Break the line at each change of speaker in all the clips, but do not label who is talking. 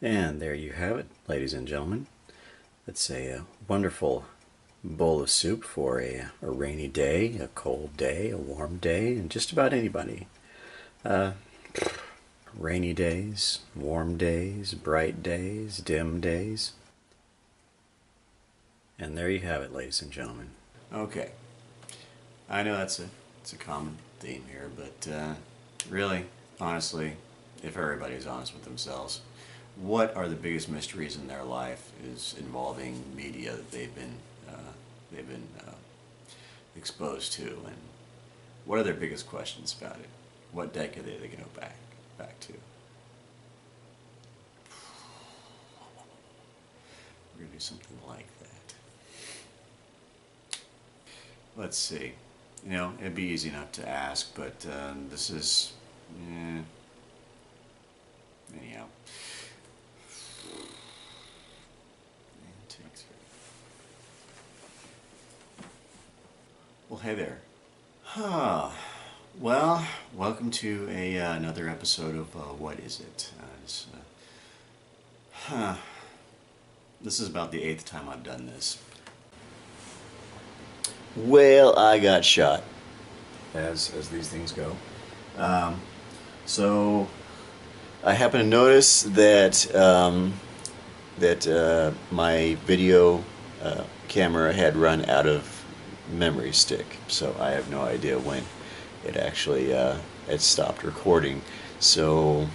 And there you have it, ladies and gentlemen. It's a wonderful bowl of soup for a rainy day, a cold day, a warm day, and just about anybody. Rainy days, warm days, bright days, dim days. And there you have it, ladies and gentlemen. Okay. I know it's a common theme here, but really, honestly, if everybody's honest with themselves, what are the biggest mysteries in their life is involving media that they've been exposed to, and what are their biggest questions about it? What decade are they going to go back to? We're going to do something like that. Let's see. You know, it'd be easy enough to ask, but this is, anyhow. Well, hey there. Well, welcome to another episode of What Is It? This is about the 8th time I've done this. Well, I got shot, as these things go. So I happen to notice that my video camera had run out of memory stick, so I have no idea when it actually it stopped recording. So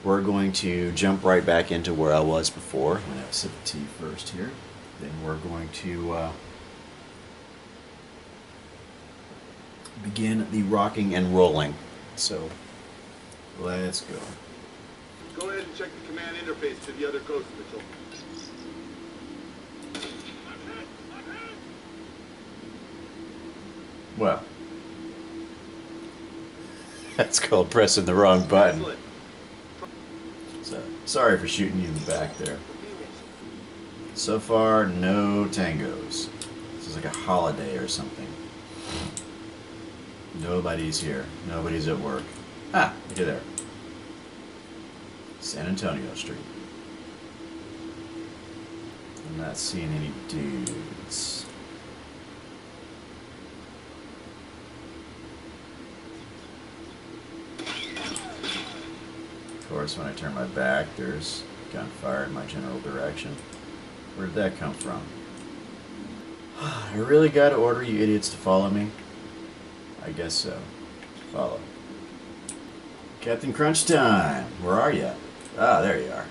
we're going to jump right back into where I was before. I'm going to have a sip of tea first here. Then we're going to begin the rocking and rolling. So let's go.
Go ahead and check the command interface to the other coast, Mitchell.
Well, that's called pressing the wrong button. So, sorry for shooting you in the back there. So far, no tangos. This is like a holiday or something. Nobody's here. Nobody's at work. Ah, look at there. San Antonio Street. I'm not seeing any dudes. Of course, when I turn my back, there's gunfire in my general direction. Where did that come from? I really gotta order you idiots to follow me? I guess so. Follow. Captain Crunch time! Where are you? Ah, there you are.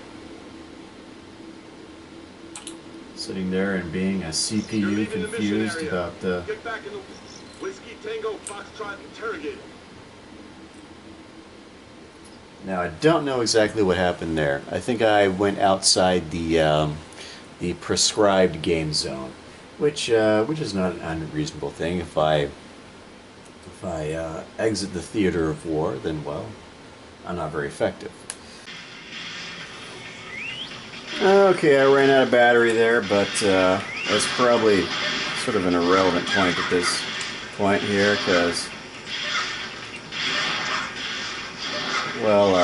Sitting there and being a CPU confused about the...
Get back in the Whiskey Tango Foxtrot interrogator.
Now, I don't know exactly what happened there. I think I went outside the prescribed game zone, which is not an unreasonable thing. If I exit the theater of war, then, well, I'm not very effective. Okay, I ran out of battery there, but that's probably sort of an irrelevant point at this point here, because, well,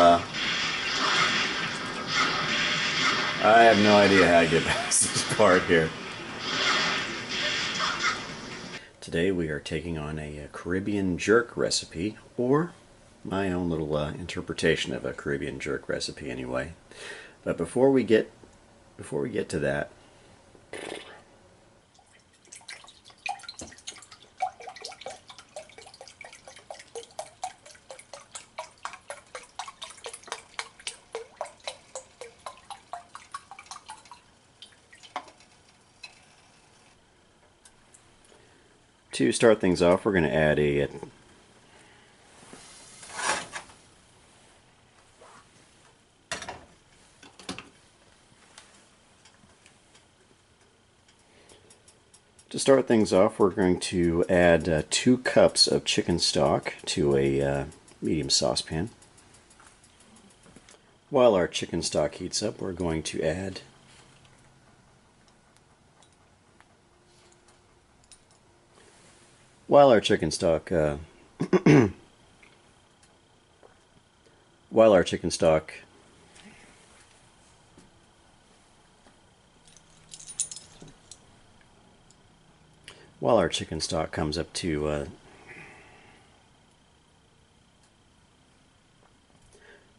I have no idea how to get past this part here. Today we are taking on a Caribbean jerk recipe, or my own little interpretation of a Caribbean jerk recipe anyway. But before we get to that, to start things off, we're going to add a add 2 cups of chicken stock to a medium saucepan. While our chicken stock heats up, we're going to add while our chicken stock While our chicken stock comes up to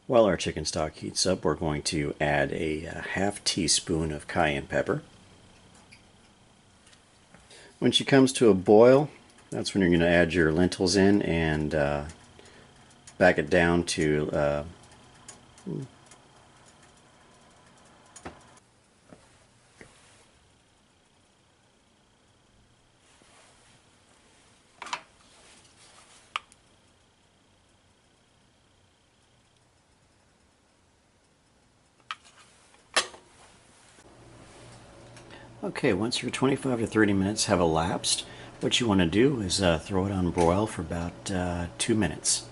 while our chicken stock heats up, we're going to add a half teaspoon of cayenne pepper. When she comes to a boil, that's when you're going to add your lentils in and back it down to okay, once your 25 to 30 minutes have elapsed, what you want to do is throw it on broil for about 2 minutes.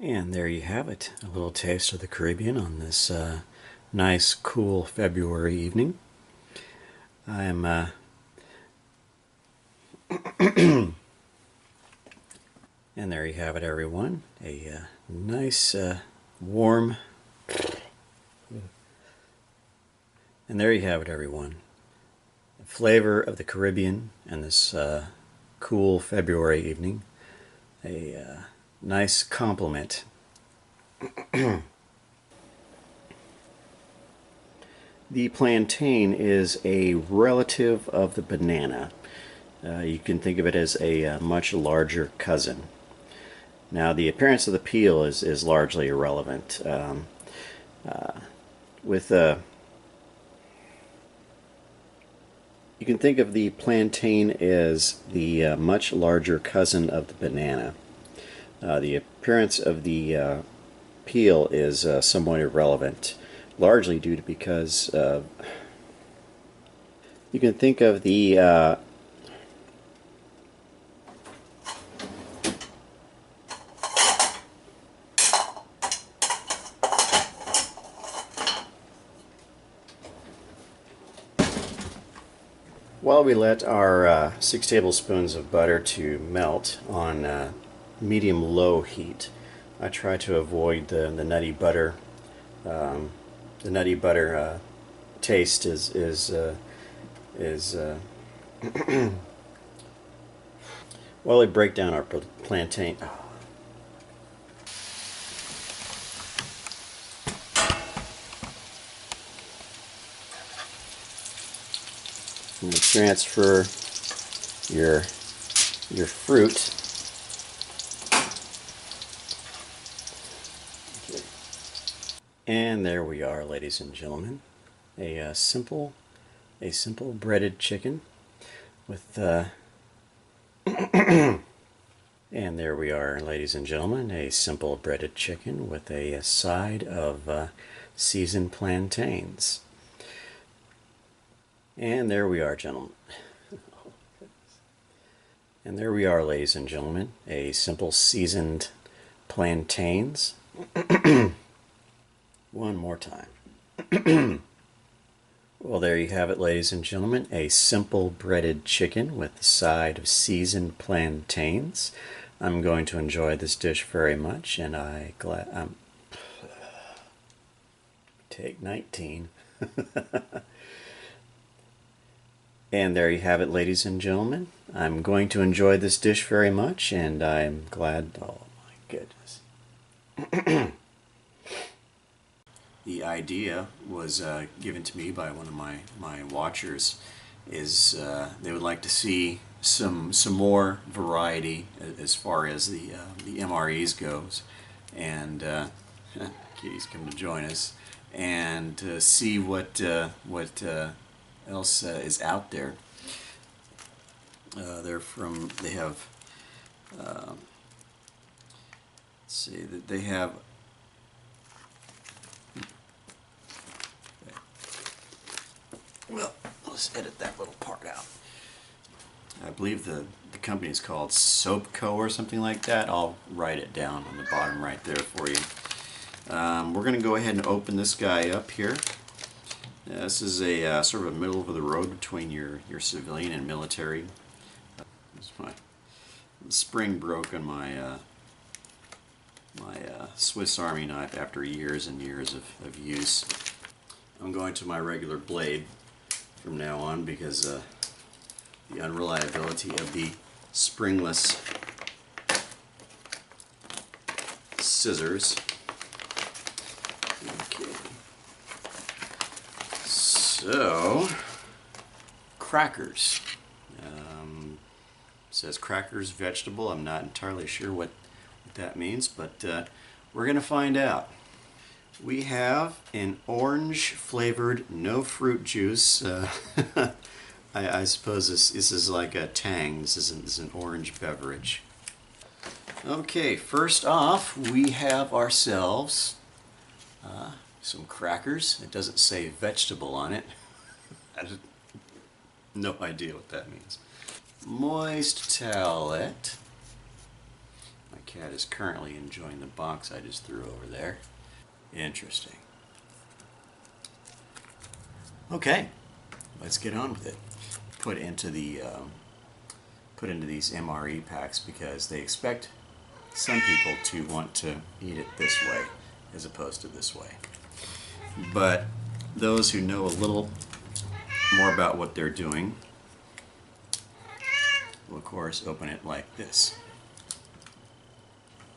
And there you have it, a little taste of the Caribbean on this nice, cool February evening. I'm and there you have it, everyone. A nice, warm. And there you have it, everyone. The flavor of the Caribbean and this cool February evening. A nice compliment. The plantain is a relative of the banana. You can think of it as a much larger cousin. Now, the appearance of the peel is largely irrelevant. You can think of the plantain as the much larger cousin of the banana. The appearance of the peel is somewhat irrelevant, largely due to because you can think of the while we let our 6 tablespoons of butter to melt on medium-low heat, I try to avoid the nutty butter. The nutty butter taste is while we break down our plantain. And transfer your fruit. Okay. And there we are, ladies and gentlemen, a simple breaded chicken with and there we are, ladies and gentlemen, a simple breaded chicken with a side of seasoned plantains. And there we are, gentlemen. And there we are, ladies and gentlemen, a simple seasoned plantains. One more time. Well, there you have it, ladies and gentlemen, a simple breaded chicken with a side of seasoned plantains. I'm going to enjoy this dish very much, and take 19. And there you have it, ladies and gentlemen. I'm going to enjoy this dish very much, and I'm glad. Oh my goodness. The idea was given to me by one of my watchers. Is they would like to see some more variety as far as the MREs goes, and Kitty's come to join us, and see what else is out there. They have let's see, that they have well, let's edit that little part out. I believe the company is called Soapco or something like that. I'll write it down on the bottom right there for you. We're going to go ahead and open this guy up here. This is a sort of a middle of the road between your civilian and military. My spring broke on my my Swiss Army knife after years and years of use. I'm going to my regular blade from now on because the unreliability of the springless scissors. Okay. So, crackers. Says crackers vegetable. I'm not entirely sure what that means, but we're going to find out. We have an orange flavored no fruit juice. I suppose this is like a Tang. This is an orange beverage. Okay, first off, we have ourselves some crackers. It doesn't say vegetable on it. I have no idea what that means. Moist towelette. My cat is currently enjoying the box I just threw over there. Interesting. Okay, let's get on with it. Put into these MRE packs because they expect some people to want to eat it this way as opposed to this way. But those who know a little more about what they're doing will of course open it like this.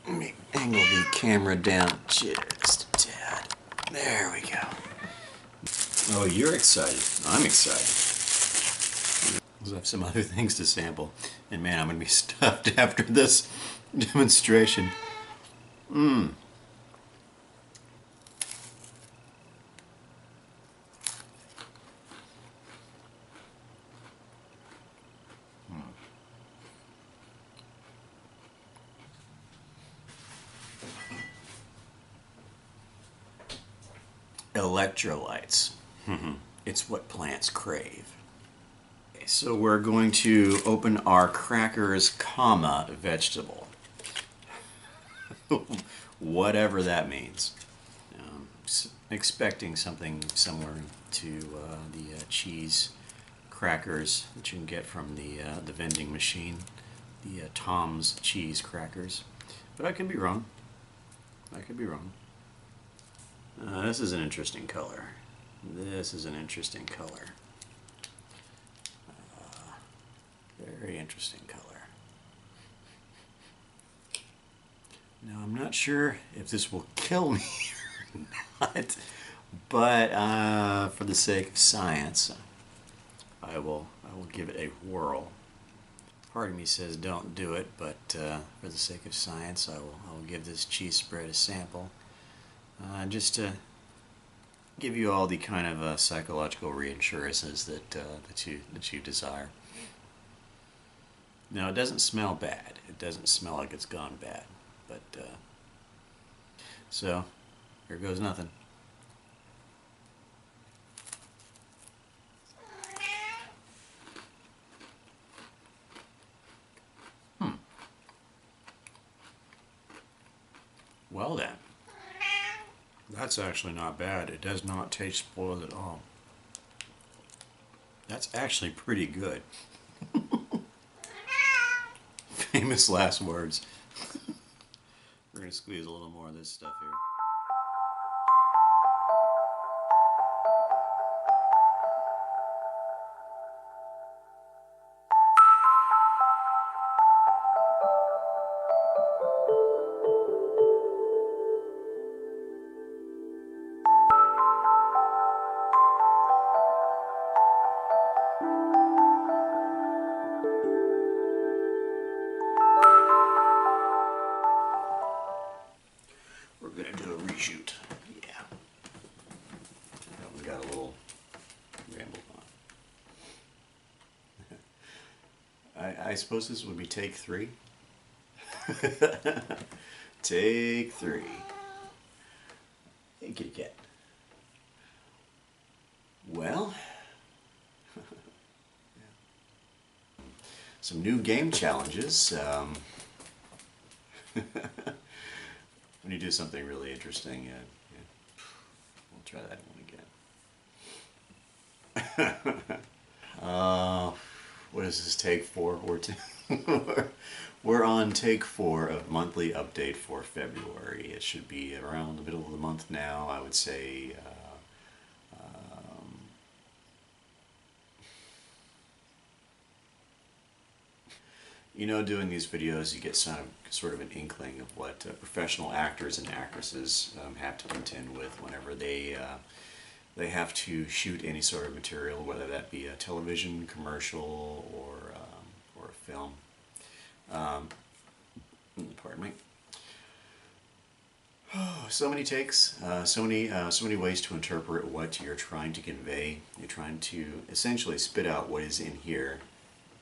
Let me angle the camera down just a tad. There we go. Oh, you're excited. I'm excited. I have some other things to sample. And man, I'm going to be stuffed after this demonstration. Electrolytes. It's what plants crave. Okay, so we're going to open our crackers, comma, vegetable. Whatever that means. Expecting something similar to the cheese crackers that you can get from the vending machine, the Tom's cheese crackers. But I could be wrong. I could be wrong. This is an interesting color. This is an interesting color. Very interesting color. Now I'm not sure if this will kill me or not, but for the sake of science, I will give it a whirl. Part of me says don't do it, but for the sake of science, I will give this cheese spread a sample. Just to give you all the kind of psychological reassurances that you desire. Now, it doesn't smell bad. It doesn't smell like it's gone bad. But, so, here goes nothing. Well then. That's actually not bad. It does not taste spoiled at all. That's actually pretty good. Famous last words. We're going to squeeze a little more of this stuff here. We're going to do a reshoot. Yeah. We got a little ramble on. I suppose this would be take 3. Take 3. Hey, kitty cat. Well, some new game challenges. When you do something really interesting, we'll try that one again. What is this, take 4? We're on take 4 of monthly update for February. It should be around the middle of the month now, I would say. You know, doing these videos, you get sort of an inkling of what professional actors and actresses have to contend with whenever they have to shoot any sort of material, whether that be a television commercial or a film. Pardon me. So many takes, so many ways to interpret what you're trying to convey. You're trying to essentially spit out what is in here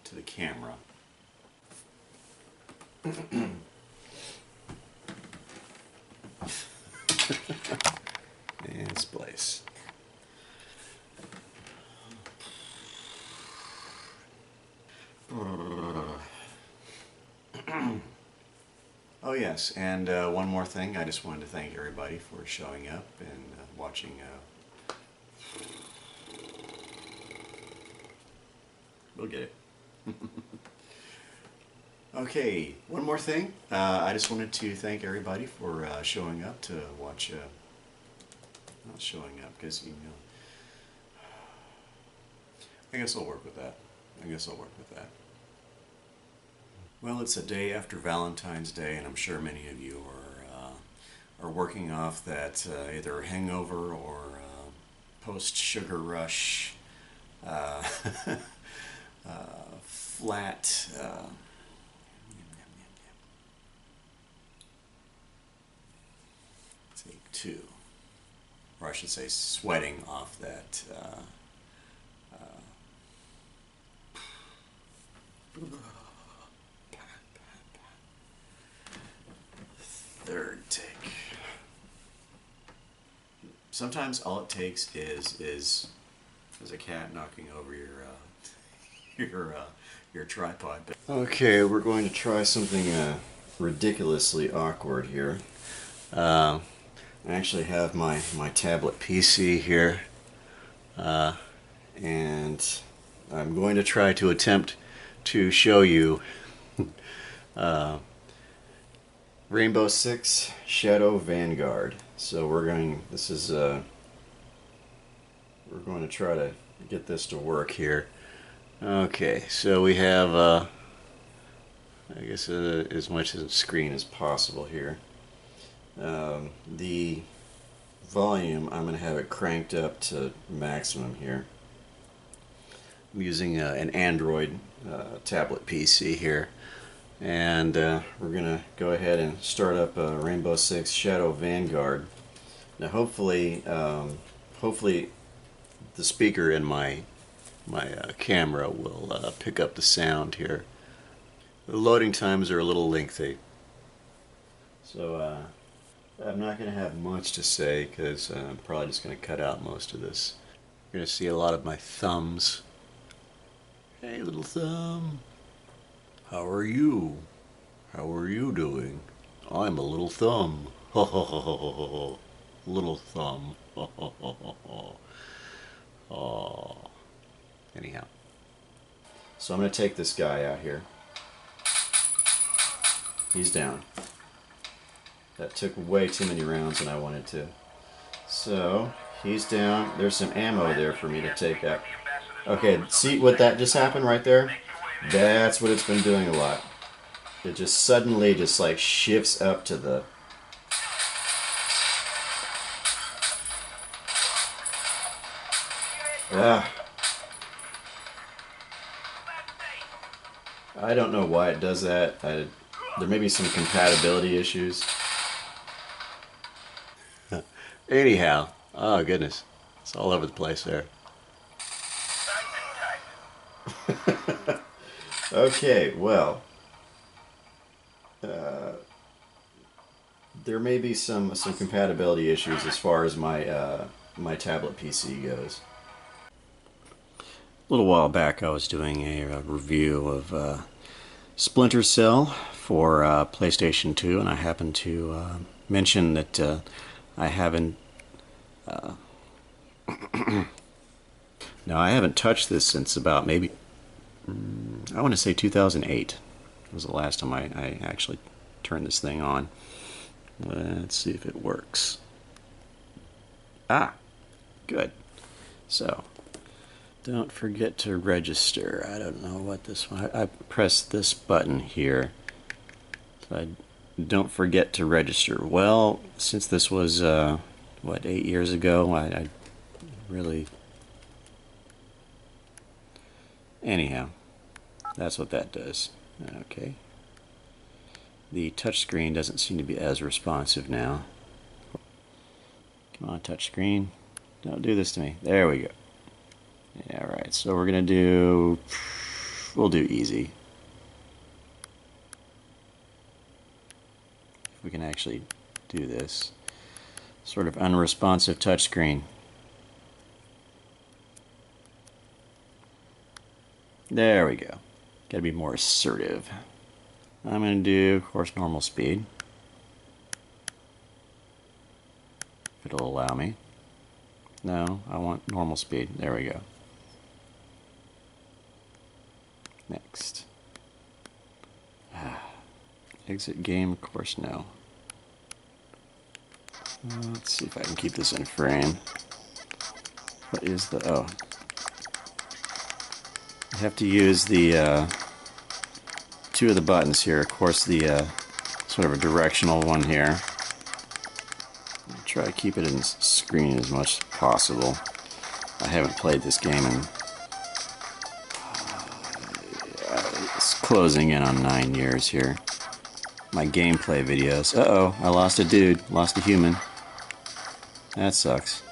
to the camera. And splice. Oh yes, and one more thing, I just wanted to thank everybody for showing up and watching. We'll get it. Okay, one more thing. I just wanted to thank everybody for showing up to watch. Not showing up because, you know. I guess I'll work with that. Well, it's a day after Valentine's Day, and I'm sure many of you are working off that either hangover or post-sugar rush, flat. Take 2, or I should say, sweating off that. Third take. Sometimes all it takes is a cat knocking over your tripod. Okay, we're going to try something ridiculously awkward here. I actually have my tablet PC here, and I'm going to try to attempt to show you Rainbow Six Shadow Vanguard. So we're going to try to get this to work here. Okay, so we have I guess as much as screen as possible here. The volume, I'm going to have it cranked up to maximum here. I'm using an Android tablet PC here, and we're going to go ahead and start up Rainbow Six Shadow Vanguard. Now hopefully the speaker in my camera will pick up the sound here. The loading times are a little lengthy, so I'm not going to have much to say because I'm probably just going to cut out most of this. You're going to see a lot of my thumbs. Hey, little thumb. How are you? How are you doing? I'm a little thumb. Little thumb. Oh. Anyhow. So I'm going to take this guy out here. He's down. That took way too many rounds than I wanted to. So, he's down. There's some ammo there for me to take out. Okay, see what that just happened right there? That's what it's been doing a lot. It just suddenly just like shifts up to the... I don't know why it does that. There may be some compatibility issues. Anyhow, oh goodness, it's all over the place there. Okay, well, there may be some compatibility issues as far as my my tablet PC goes. A little while back, I was doing a review of Splinter Cell for PlayStation 2, and I happened to mention that I haven't. Now, I haven't touched this since about maybe I want to say 2008 was the last time I actually turned this thing on. Let's see if it works. Ah, good. So, don't forget to register. I don't know what this one. I pressed this button here. So I don't forget to register. Well, since this was what, 8 years ago, I really. Anyhow, that's what that does. Okay. The touchscreen doesn't seem to be as responsive now. Come on, touchscreen. Don't do this to me. There we go. Yeah, right. So we're going to do... We'll do easy. If we can actually do this. Sort of unresponsive touchscreen. There we go. Got to be more assertive. I'm going to do, of course, normal speed. If it'll allow me. No, I want normal speed. There we go. Next. Exit game, of course, no. Let's see if I can keep this in frame. What is the... oh. I have to use the two of the buttons here. Of course, the sort of a directional one here. I'll try to keep it in screen as much as possible. I haven't played this game in... it's closing in on 9 years here. My gameplay videos. Uh-oh, I lost a dude. Lost a human. That sucks.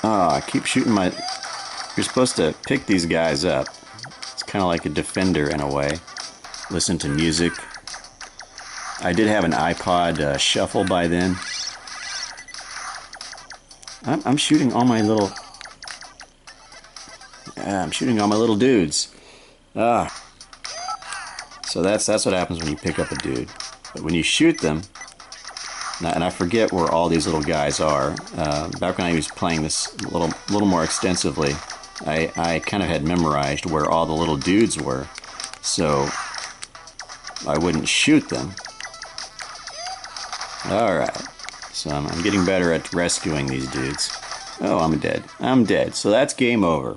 Oh, I keep shooting my... You're supposed to pick these guys up. It's kind of like a defender in a way. Listen to music. I did have an iPod shuffle by then. I'm shooting all my little... I'm shooting all my little dudes. Ah. So that's what happens when you pick up a dude. But when you shoot them... And I forget where all these little guys are. Back when I was playing this a little more extensively, I kind of had memorized where all the little dudes were, so I wouldn't shoot them. Alright, so I'm getting better at rescuing these dudes. Oh, I'm dead. I'm dead, so that's game over.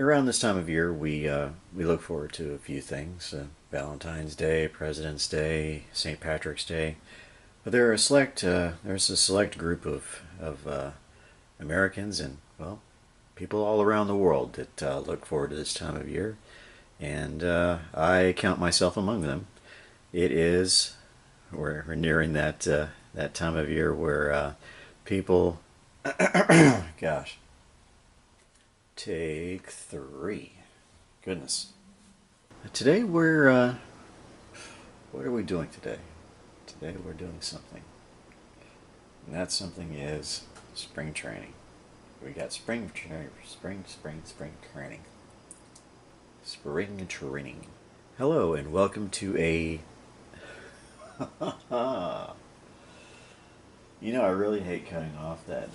around this time of year, we look forward to a few things: Valentine's Day, President's Day, St. Patrick's Day. But there are there's a select group of Americans and well, people all around the world that look forward to this time of year, and I count myself among them. It is we're nearing that time of year where people, gosh, take three. Goodness. Today what are we doing today? Today we're doing something. And that something is spring training. We got spring training. Spring training. Hello and welcome to a you know, I really hate cutting off that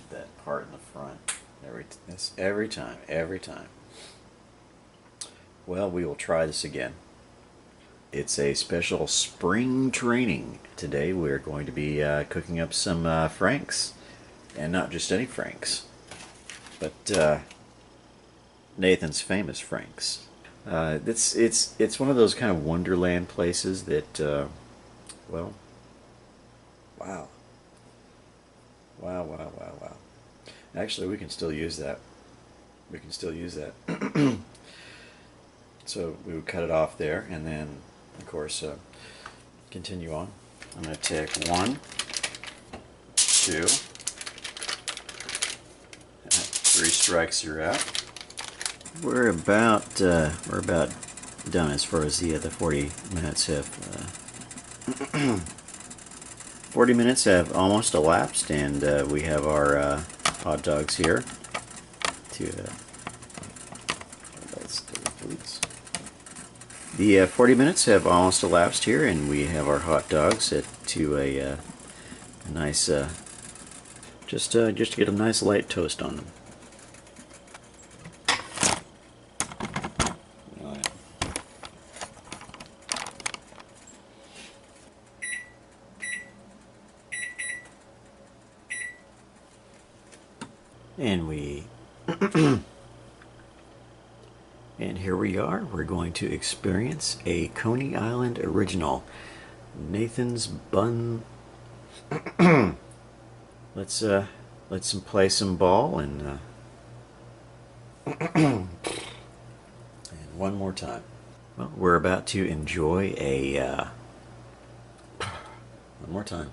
part in the front. Every time. Well, we will try this again. It's a special spring training. Today we're going to be cooking up some franks. And not just any franks, but Nathan's famous franks. It's one of those kind of wonderland places that, well, wow. Wow. Actually, we can still use that. So we would cut it off there, and then, of course, continue on. I'm going to take 1, 2, 3 strikes, you're out. We're about done as far as the 40 minutes have. 40 minutes have almost elapsed, and we have our hot dogs here. The 40 minutes have almost elapsed here, and we have our hot dogs to a nice, just to get a nice light toast on them. And and here we are. We're going to experience a Coney Island original, Nathan's Bun. Let's play some ball and and one more time. Well, we're about to enjoy a one more time.